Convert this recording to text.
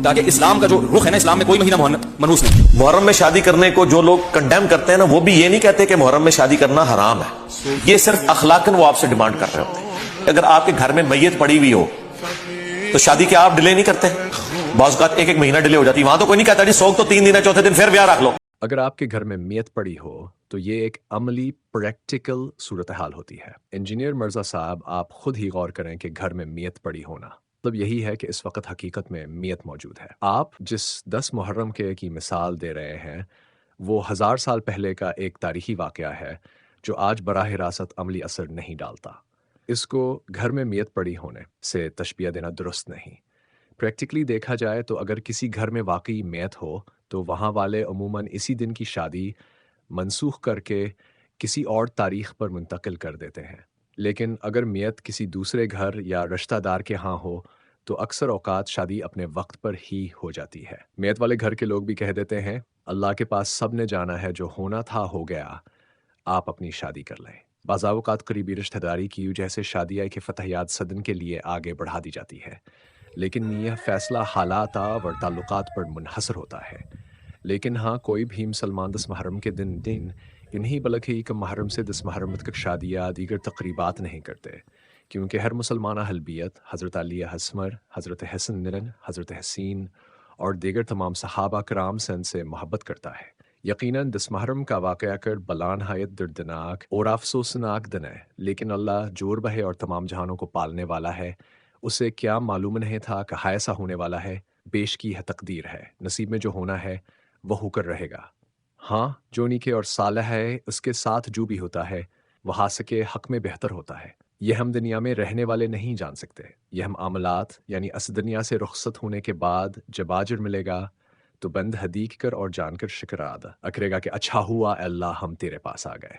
تاکہ اسلام کا جو رخ ہے نا، اسلام میں کوئی مہینہ منحوس نہیں۔ محرم میں شادی کرنے کو جو لوگ کنڈیم کرتے ہیں نا، وہ بھی یہ نہیں کہتے کہ محرم میں شادی کرنا حرام ہے، یہ صرف اخلاقاً وہ آپ سے ڈیمانڈ کر رہے ہوتے ہیں۔ اگر آپ کے گھر میں میت پڑی ہوئی ہو تو شادی کیا آپ ڈیلے نہیں کرتے؟ بعض اوقات ایک مہینہ ڈیلے ہو جاتی، وہاں تو کوئی نہیں کہتا جی سوگ تو 3 دن ہے، چوتھے دن پھر بیاہ رکھ لو۔ اگر آپ کے گھر میں میت پڑی ہو تو یہ ایک عملی پریکٹیکل صورتحال ہوتی ہے۔ انجینئر مرزا صاحب، آپ خود ہی غور کریں کہ گھر میں میت پڑی ہونا مطلب یہی ہے کہ اس وقت حقیقت میں میت موجود ہے۔ آپ جس 10 محرم کے کی مثال دے رہے ہیں وہ 1000 سال پہلے کا ایک تاریخی واقعہ ہے جو آج براہ راست عملی اثر نہیں ڈالتا۔ اس کو گھر میں میت پڑی ہونے سے تشبیہ دینا درست نہیں۔ پریکٹیکلی دیکھا جائے تو اگر کسی گھر میں واقعی میت ہو تو وہاں والے عموماً اسی دن کی شادی منسوخ کر کے کسی اور تاریخ پر منتقل کر دیتے ہیں۔ لیکن اگر میت کسی دوسرے گھر یا رشتہ دار کے ہاں ہو تو اکثر اوقات شادی اپنے وقت پر ہی ہو جاتی ہے۔ میت والے گھر کے لوگ بھی کہہ دیتے ہیں اللہ کے پاس سب نے جانا ہے، جو ہونا تھا ہو گیا، آپ اپنی شادی کر لیں۔ بعض اوقات قریبی رشتہ داری کی وجہ سے شادیہ کے فتحیات صدن کے لیے آگے بڑھا دی جاتی ہے، لیکن یہ فیصلہ حالات اور تعلقات پر منحصر ہوتا ہے۔ لیکن ہاں، کوئی بھی مسلمان 10 محرم کے دن یہ نہیں بلکہ ایک محرم سے 10 محرم تک شادیہ دیگر تقریبات نہیں کرتے، کیونکہ ہر مسلمان اہل بیت، حضرت علی ہسمر، حضرت حسن نرن، حضرت حسین اور دیگر تمام صحابہ کرام سے ان سے محبت کرتا ہے۔ یقیناً 10 محرم کا واقعہ کر بلا نہایت دردناک اور افسوسناک دن ہے، لیکن اللہ جور بہے اور تمام جہانوں کو پالنے والا ہے، اسے کیا معلوم نہیں تھا کہ ایسا ہونے والا ہے؟ بیش کی ہے تقدیر ہے، نصیب میں جو ہونا ہے وہ ہو کر رہے گا۔ ہاں، جو نیک اور صالح ہے اس کے ساتھ جو بھی ہوتا ہے وہ حاصل کے حق میں بہتر ہوتا ہے۔ یہ ہم دنیا میں رہنے والے نہیں جان سکتے، یہ ہم عاملات یعنی اس دنیا سے رخصت ہونے کے بعد جب اجر ملے گا تو بند حدیق کر اور جان کر شکر ادا کرے گا کہ اچھا ہوا اے اللہ ہم تیرے پاس آ گئے۔